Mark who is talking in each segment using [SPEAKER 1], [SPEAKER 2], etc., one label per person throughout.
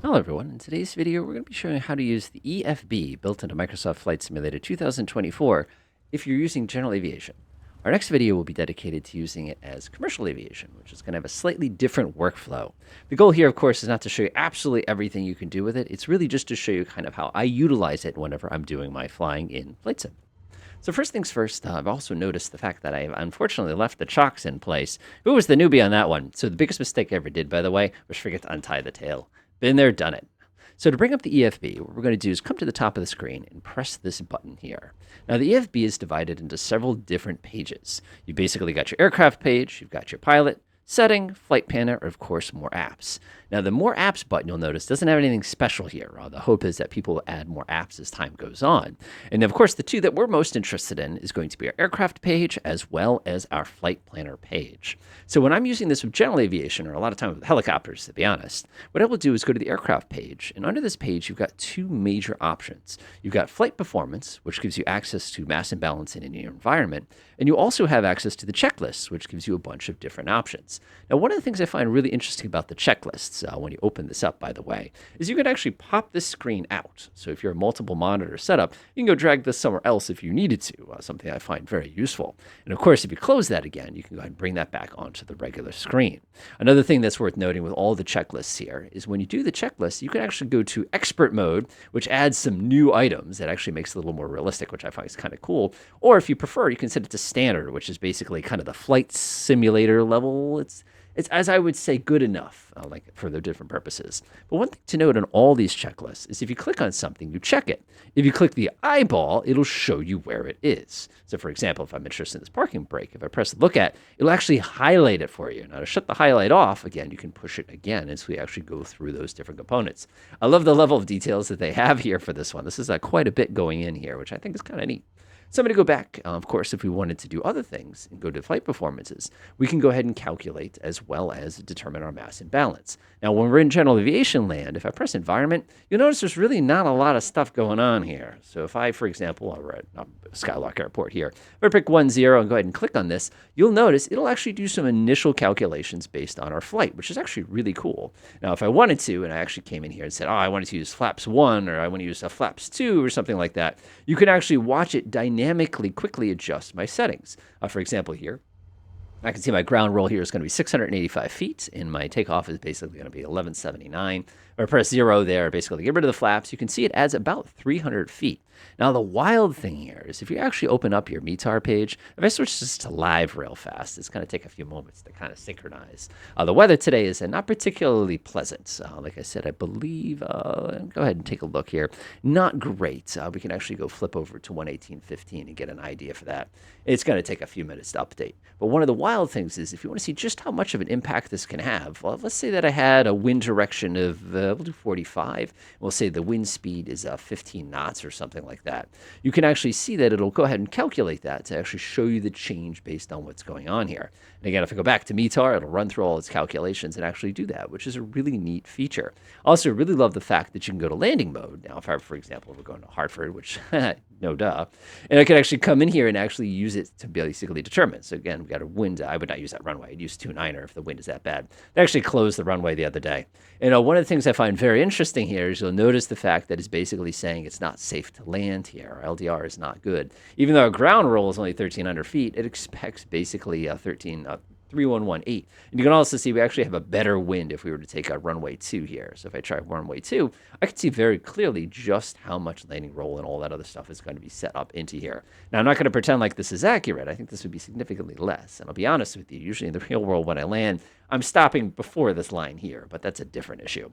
[SPEAKER 1] Hello everyone, in today's video we're going to be showing how to use the EFB built into Microsoft Flight Simulator 2024 if you're using general aviation. Our next video will be dedicated to using it as commercial aviation, which is going to have a slightly different workflow. The goal here, of course, is not to show you absolutely everything you can do with it. It's really just to show you kind of how I utilize it whenever I'm doing my flying in Flight Sim. So first things first, I've also noticed the fact that I've unfortunately left the chocks in place. Who was the newbie on that one? So the biggest mistake I ever did, by the way, was forget to untie the tail. Been there, done it. So to bring up the EFB, what we're going to do is come to the top of the screen and press this button here. Now the EFB is divided into several different pages. You basically got your aircraft page, you've got your pilot, setting, flight planner, or of course more apps. Now the more apps button, you'll notice, doesn't have anything special here. The hope is that people will add more apps as time goes on. And of course the two that we're most interested in is going to be our aircraft page as well as our flight planner page. So when I'm using this with general aviation, or a lot of times with helicopters to be honest, what I will do is go to the aircraft page, and under this page you've got two major options. You've got flight performance, which gives you access to mass and balance in your environment, and you also have access to the checklists, which gives you a bunch of different options. Now one of the things I find really interesting about the checklists, when you open this up, by the way, is you can actually pop this screen out. So if you're a multiple monitor setup, you can go drag this somewhere else if you needed to, something I find very useful. And of course, if you close that again, you can go ahead and bring that back onto the regular screen. Another thing that's worth noting with all the checklists here is when you do the checklist, you can actually go to expert mode, which adds some new items that actually makes it a little more realistic, which I find is kind of cool. Or if you prefer, you can set it to standard, which is basically kind of the flight simulator level. It's as I would say, good enough, like for their different purposes. But one thing to note on all these checklists is if you click on something, you check it. If you click the eyeball, it'll show you where it is. So for example, if I'm interested in this parking brake, if I press look at, it'll actually highlight it for you. Now to shut the highlight off, again, you can push it again as we actually go through those different components. I love the level of details that they have here for this one. This is quite a bit going in here, which I think is kind of neat. So I'm going to go back, of course, if we wanted to do other things and go to flight performances, we can go ahead and calculate as well as determine our mass and balance. Now, when we're in general aviation land, if I press environment, you'll notice there's really not a lot of stuff going on here. So if I, for example, we're at Skylark Airport here, if I pick 10 and go ahead and click on this, you'll notice it'll actually do some initial calculations based on our flight, which is actually really cool. Now, if I wanted to, and I actually came in here and said, I wanted to use flaps 1 or I want to use a flaps 2 or something like that, you can actually watch it dynamically quickly adjust my settings. For example here, I can see my ground roll here is going to be 685 feet, and my takeoff is basically going to be 1179. If I press 0 there, basically get rid of the flaps, you can see it adds about 300 feet. Now, the wild thing here is if you actually open up your METAR page, if I switch this to live real fast, it's going to take a few moments to kind of synchronize. The weather today is not particularly pleasant. Like I said, I believe, go ahead and take a look here. Not great. We can actually go flip over to 118.15 and get an idea for that. It's going to take a few minutes to update. But one of the wild things is if you want to see just how much of an impact this can have, well, let's say that I had a wind direction of, we'll do 45. We'll say the wind speed is 15 knots or something like that. You can actually see that it'll go ahead and calculate that to actually show you the change based on what's going on here. And again, if I go back to METAR, it'll run through all its calculations and actually do that, which is a really neat feature. Also, really love the fact that you can go to landing mode. Now, if I, for example, we're going to Hartford, which no duh, and I can actually come in here and actually use it to basically determine. So again, we've got a wind. I would not use that runway. I'd use 29er if the wind is that bad. They actually closed the runway the other day. And one of the things I find very interesting here is you'll notice the fact that it's basically saying it's not safe to land here. Our LDR is not good. Even though our ground roll is only 1,300 feet, it expects basically 3118. And you can also see we actually have a better wind if we were to take a runway 2 here. So if I try runway 2, I can see very clearly just how much landing roll and all that other stuff is going to be set up into here. Now, I'm not going to pretend like this is accurate. I think this would be significantly less. And I'll be honest with you, usually in the real world when I land, I'm stopping before this line here, but that's a different issue.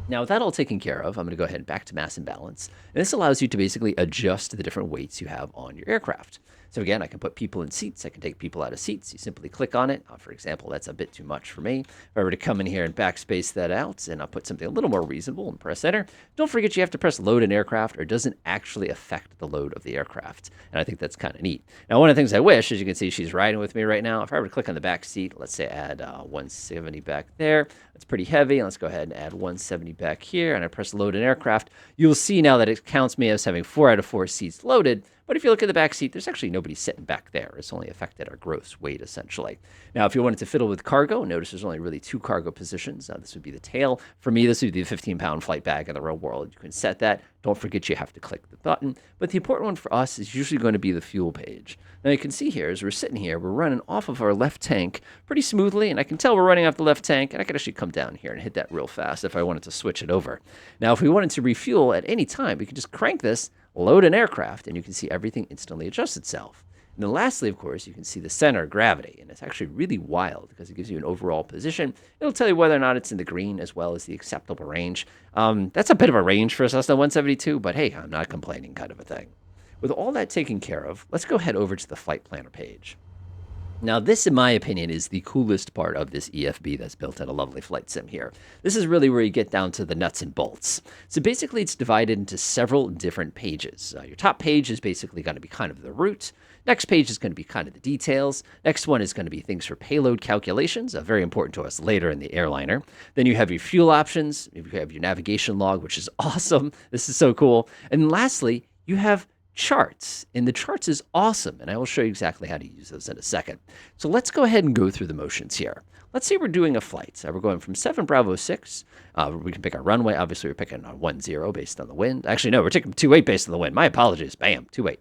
[SPEAKER 1] Now, with that all taken care of, I'm going to go ahead and back to mass and balance. And this allows you to basically adjust the different weights you have on your aircraft. So again, I can put people in seats. I can take people out of seats. You simply click on it. For example, that's a bit too much for me. If I were to come in here and backspace that out, and I'll put something a little more reasonable and press enter, don't forget you have to press load an aircraft, or it doesn't actually affect the load of the aircraft. And I think that's kind of neat. Now, one of the things I wish, as you can see, she's riding with me right now. If I were to click on the back seat, let's say add 170 back there. That's pretty heavy. Let's go ahead and add 170 back here, and I press load an aircraft. You'll see now that it counts me as having 4 out of 4 seats loaded, But if you look at the back seat, there's actually nobody sitting back there. It's only affected our gross weight, essentially. Now, if you wanted to fiddle with cargo, notice there's only really 2 cargo positions. This would be the tail. For me, this would be the 15-pound flight bag in the real world. You can set that. Don't forget you have to click the button. But the important one for us is usually going to be the fuel page. Now, you can see here, as we're sitting here, we're running off of our left tank pretty smoothly, and I can tell we're running off the left tank, and I can actually come down here and hit that real fast if I wanted to switch it over. Now, if we wanted to refuel at any time, we could just crank this, load an aircraft, and you can see everything instantly adjust itself. And then lastly, of course, you can see the center of gravity, and it's actually really wild because it gives you an overall position. It'll tell you whether or not it's in the green as well as the acceptable range. That's a bit of a range for a Cessna 172, but hey, I'm not complaining kind of a thing. With all that taken care of, let's go head over to the flight planner page. Now, this, in my opinion, is the coolest part of this EFB that's built in a lovely flight sim here. This is really where you get down to the nuts and bolts. So basically, it's divided into several different pages. Your top page is basically going to be kind of the route. Next page is going to be kind of the details. Next one is going to be things for payload calculations, very important to us later in the airliner. Then you have your fuel options. You have your navigation log, which is awesome. This is so cool. And lastly, you have charts, and the charts is awesome, and I will show you exactly how to use those in a second. So let's go ahead and go through the motions here. Let's say we're doing a flight. We're going from 7 Bravo 6. We can pick our runway. Obviously, we're picking on 10 based on the wind. Actually, no, we're taking 28 based on the wind. My apologies. Bam, 28.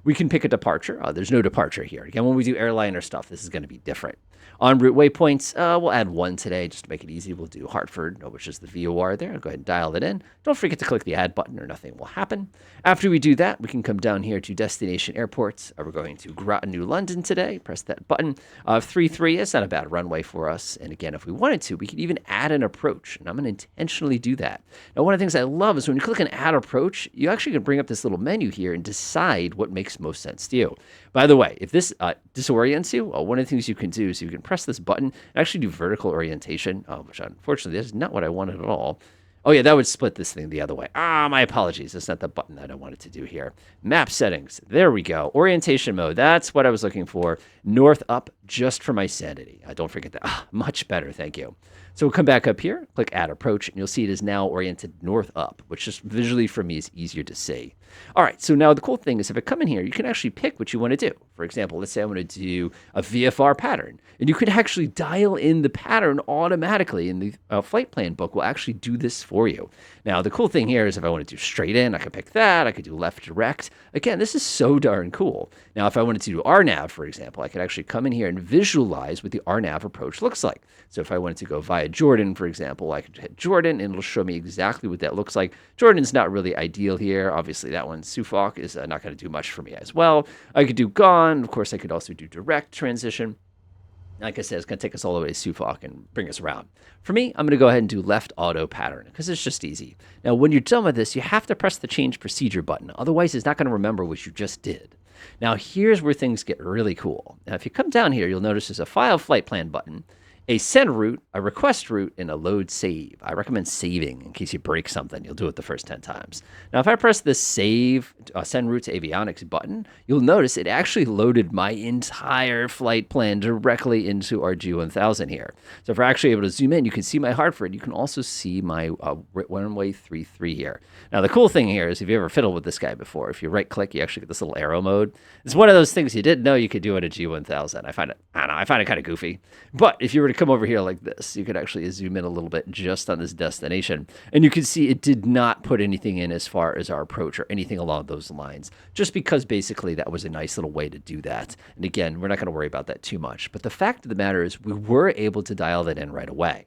[SPEAKER 1] We can pick a departure. There's no departure here. Again, when we do airliner stuff, this is going to be different. En route waypoints, we'll add 1 today just to make it easy. We'll do Hartford, which is the VOR there. I'll go ahead and dial it in. Don't forget to click the add button or nothing will happen. After we do that, we can come down here to destination airports. We're going to Groton, New London today. Press that button. 33 is not a bad runway for us. And again, if we wanted to, we could even add an approach. And I'm going to intentionally do that. Now, one of the things I love is when you click on add approach, you actually can bring up this little menu here and decide what makes most sense to you. By the way, if this disorients you, one of the things you can do is you can press this button and actually do vertical orientation, which unfortunately is not what I wanted at all. Oh yeah, that would split this thing the other way. My apologies. That's not the button that I wanted to do here. Map settings. There we go. Orientation mode. That's what I was looking for. North up, just for my sanity. Don't forget that. Much better. Thank you. So we'll come back up here, click add approach, and you'll see it is now oriented north up, which just visually for me is easier to see. All right, so now the cool thing is if I come in here, you can actually pick what you want to do. For example, let's say I want to do a VFR pattern, and you could actually dial in the pattern automatically, and the flight plan book will actually do this for you. Now, the cool thing here is if I want to do straight in, I could pick that. I could do left direct. Again, this is so darn cool. Now, if I wanted to do RNAV, for example, I could actually come in here and visualize what the RNAV approach looks like. So if I wanted to go via Jordan, for example, I could hit Jordan, and it'll show me exactly what that looks like. Jordan's not really ideal here. Obviously, that one, Suffolk, is not going to do much for me as well. I could do Gone. Of course, I could also do direct transition. Like I said, it's going to take us all the way to Suffolk and bring us around. For me, I'm going to go ahead and do left auto pattern because it's just easy. Now, when you're done with this, you have to press the change procedure button. Otherwise, it's not going to remember what you just did. Now, here's where things get really cool. Now, if you come down here, you'll notice there's a file flight plan button, a send route, a request route, and a load save. I recommend saving in case you break something. You'll do it the first 10 times. Now, if I press the save, send route to avionics button, you'll notice it actually loaded my entire flight plan directly into our G1000 here. So if we're actually able to zoom in, you can see my Hartford. You can also see my runway 33 here. Now, the cool thing here is if you ever fiddled with this guy before, if you right click, you actually get this little arrow mode. It's one of those things you didn't know you could do in a G1000. I find it kind of goofy. But if you were to come over here like this, you could actually zoom in a little bit just on this destination, and you can see it did not put anything in as far as our approach or anything along those lines, just because basically that was a nice little way to do that. And again, we're not going to worry about that too much, but the fact of the matter is we were able to dial that in right away.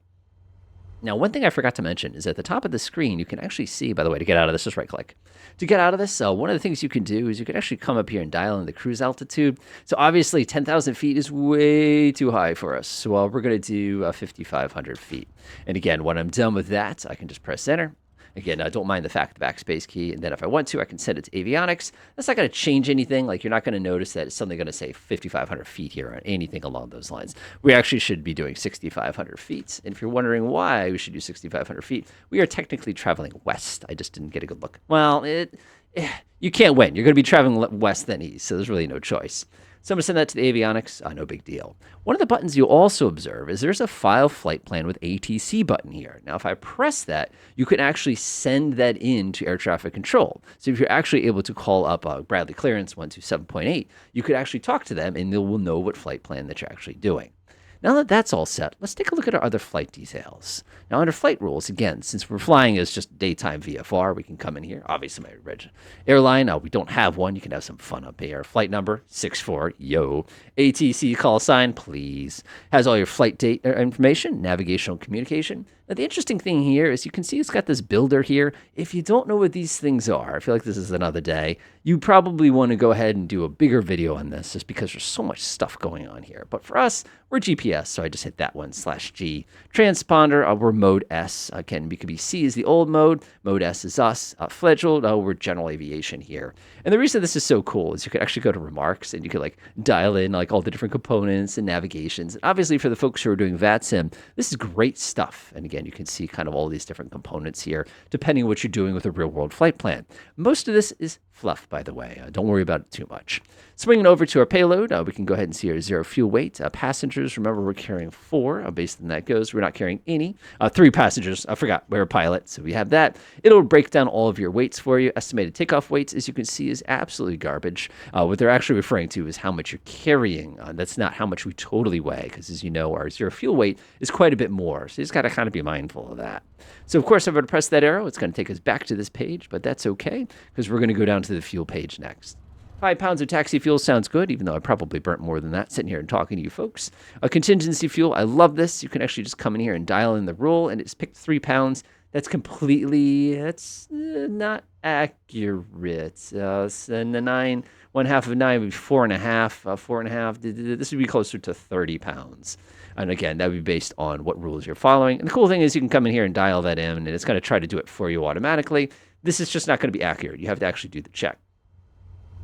[SPEAKER 1] Now, one thing I forgot to mention is at the top of the screen, you can actually see, by the way, to get out of this, just right click. To get out of this, one of the things you can do is you can actually come up here and dial in the cruise altitude. So obviously 10,000 feet is way too high for us. So we're going to do 5,500 feet. And again, when I'm done with that, I can just press enter. Again, I don't mind the backspace key. And then if I want to, I can send it to avionics. That's not going to change anything. Like, you're not going to notice that it's suddenly going to say 5,500 feet here or anything along those lines. We actually should be doing 6,500 feet. And if you're wondering why we should do 6,500 feet, we are technically traveling west. I just didn't get a good look. Well, you can't win. You're going to be traveling west than east, so there's really no choice. So I'm going to send that to the avionics. No big deal. One of the buttons you'll also observe is there's a File Flight Plan with ATC button here. Now, if I press that, you can actually send that in to air traffic control. So if you're actually able to call up Bradley Clearance 127.8, you could actually talk to them and they will know what flight plan that you're actually doing. Now that that's all set, let's take a look at our other flight details. Now, under flight rules, again, since we're flying as just daytime VFR, we can come in here. Obviously, my red airline, we don't have one. You can have some fun up here. Flight number, 64, yo. ATC call sign, please. Has all your flight date information, navigational communication. Now, the interesting thing here is you can see it's got this builder here. If you don't know what these things are, I feel like this is another day, you probably want to go ahead and do a bigger video on this just because there's so much stuff going on here. But for us, we're GPS, so I just hit that one, /G. Transponder, we're mode S. Again, we could be C is the old mode. Mode S is us. Fledged, we're general aviation here. And the reason this is so cool is you could actually go to remarks and you could dial in all the different components and navigations. And obviously for the folks who are doing VATSIM, this is great stuff. And again, you can see kind of all these different components here, depending on what you're doing with a real world flight plan. Most of this is fluff, by the way. Don't worry about it too much. Swinging over to our payload, we can go ahead and see our 0 fuel weight. Passengers, remember we're carrying 4. Based on that goes, we're not carrying any. 3 passengers, I forgot, we're a pilot, so we have that. It'll break down all of your weights for you. Estimated takeoff weights, as you can see, is absolutely garbage. What they're actually referring to is how much you're carrying. That's not how much we totally weigh, because as you know, our 0 fuel weight is quite a bit more. So you just got to kind of be mindful of that. So of course, if I were to press that arrow, it's going to take us back to this page, but that's okay, because we're going to go down to the fuel page next. 5 pounds of taxi fuel sounds good, even though I probably burnt more than that sitting here and talking to you folks. A contingency fuel, I love this. You can actually just come in here and dial in the rule, and it's picked 3 pounds. That's not accurate. So 9, 1/2 of 9 would be 4.5. 4.5. This would be closer to 30 pounds. And again, that would be based on what rules you're following. And the cool thing is you can come in here and dial that in, and it's going to try to do it for you automatically. This is just not going to be accurate. You have to actually do the check.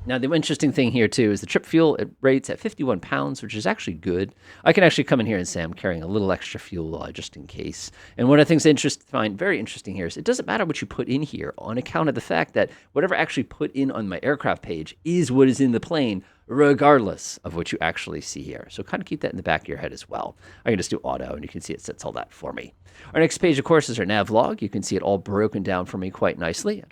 [SPEAKER 1] Now, the interesting thing here, too, is the trip fuel, it rates at 51 pounds, which is actually good. I can actually come in here and say I'm carrying a little extra fuel just in case. And one of the things I find very interesting here is it doesn't matter what you put in here on account of the fact that whatever actually put in on my aircraft page is what is in the plane, regardless of what you actually see here. So kind of keep that in the back of your head as well. I can just do auto, and you can see it sets all that for me. Our next page, of course, is our nav log. You can see it all broken down for me quite nicely.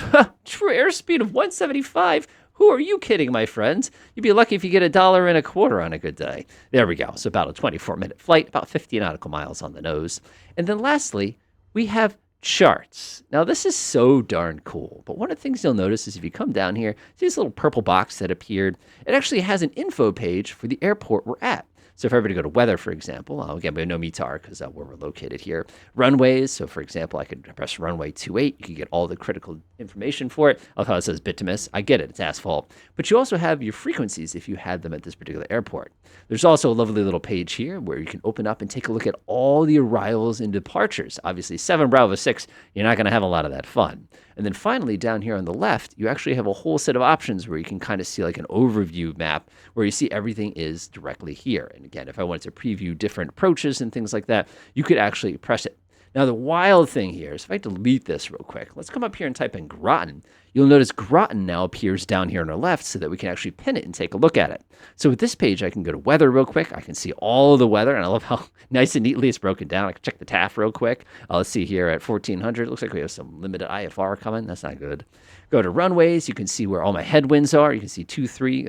[SPEAKER 1] True airspeed of 175. Who are you kidding, my friends? You'd be lucky if you get $1.25 on a good day. There we go. So about a 24-minute flight, about 50 nautical miles on the nose. And then lastly, we have charts. Now, this is so darn cool. But one of the things you'll notice is if you come down here, see this little purple box that appeared? It actually has an info page for the airport we're at. So if I were to go to weather, for example, again, we know METAR because where we're located here. Runways, so for example, I could press runway 28. You can get all the critical information for it. I love how it says bituminous. I get it, it's asphalt. But you also have your frequencies if you had them at this particular airport. There's also a lovely little page here where you can open up and take a look at all the arrivals and departures. Obviously, 7 Bravo 6, you're not going to have a lot of that fun. And then finally, down here on the left, you actually have a whole set of options where you can kind of see like an overview map where you see everything is directly here. And again, if I wanted to preview different approaches and things like that, you could actually press it. Now, the wild thing here is if I delete this real quick, let's come up here and type in Groton. You'll notice Groton now appears down here on our left so that we can actually pin it and take a look at it. So with this page, I can go to weather real quick. I can see all of the weather, and I love how nice and neatly it's broken down. I can check the TAF real quick. Let's see here at 1400. Looks like we have some limited IFR coming. That's not good. Go to runways. You can see where all my headwinds are. You can see 23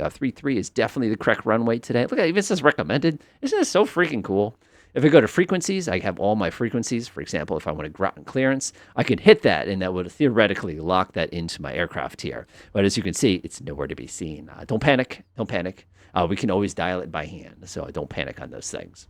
[SPEAKER 1] is definitely the correct runway today. Look at it, even says recommended. Isn't this so freaking cool? If I go to frequencies, I have all my frequencies. For example, if I want to Groton clearance, I could hit that, and that would theoretically lock that into my aircraft here. But as you can see, it's nowhere to be seen. Don't panic. Don't panic. We can always dial it by hand, so don't panic on those things.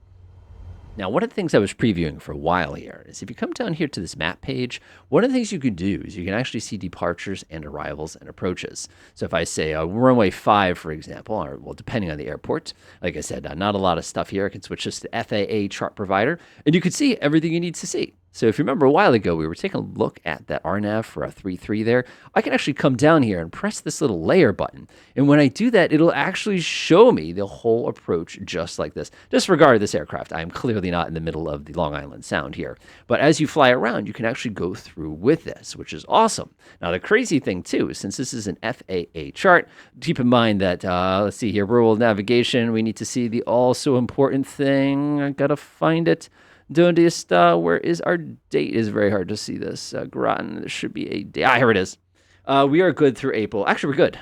[SPEAKER 1] Now, one of the things I was previewing for a while here is if you come down here to this map page, one of the things you can do is you can actually see departures and arrivals and approaches. So if I say runway 5, for example, or well, depending on the airport, like I said, not a lot of stuff here. I can switch this to FAA chart provider, and you can see everything you need to see. So if you remember a while ago, we were taking a look at that RNAV for a 3.3 there. I can actually come down here and press this little layer button. And when I do that, it'll actually show me the whole approach just like this. Disregard this aircraft. I'm clearly not in the middle of the Long Island Sound here. But as you fly around, you can actually go through with this, which is awesome. Now, the crazy thing, too, is since this is an FAA chart, keep in mind that, let's see here, rural navigation, we need to see the also important thing. I got to find it. Donde está? Where is our date? It is very hard to see this. Groton, there should be a date. Here it is. We are good through April. Actually, we're good.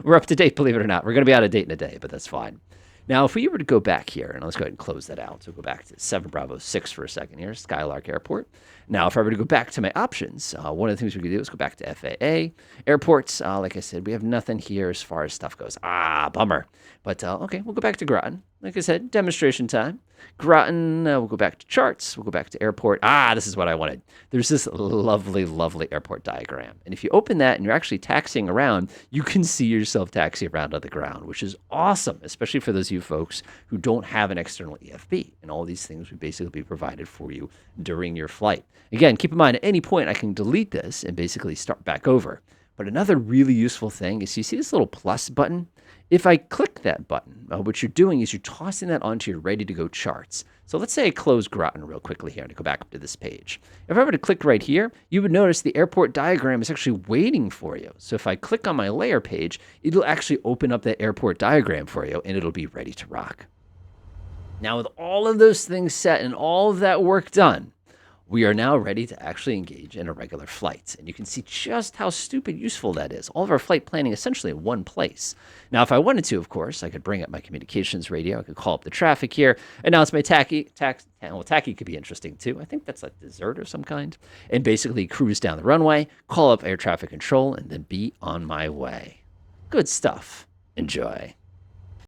[SPEAKER 1] We're up to date, believe it or not. We're going to be out of date in a day, but that's fine. Now, if we were to go back here, and let's go ahead and close that out. So go back to 7 Bravo 6 for a second here, Skylark Airport. Now, if I were to go back to my options, one of the things we could do is go back to FAA. Airports, like I said, we have nothing here as far as stuff goes. Bummer. But, okay, we'll go back to Groton. Like I said, demonstration time. Groton, we'll go back to charts. We'll go back to airport. This is what I wanted. There's this lovely, lovely airport diagram. And if you open that and you're actually taxiing around, you can see yourself taxi around on the ground, which is awesome, especially for those of you folks who don't have an external EFB. And all these things would basically be provided for you during your flight. Again, keep in mind, at any point, I can delete this and basically start back over. But another really useful thing is you see this little plus button? If I click that button, what you're doing is you're tossing that onto your ready-to-go charts. So let's say I close Groton real quickly here to go back up to this page. If I were to click right here, you would notice the airport diagram is actually waiting for you. So if I click on my layer page, it'll actually open up that airport diagram for you, and it'll be ready to rock. Now, with all of those things set and all of that work done, we are now ready to actually engage in a regular flight. And you can see just how stupid useful that is. All of our flight planning essentially in one place. Now, if I wanted to, of course, I could bring up my communications radio. I could call up the traffic here, announce my taxi. Well, taxi could be interesting too. I think that's like dessert of some kind. And basically cruise down the runway, call up air traffic control, and then be on my way. Good stuff. Enjoy.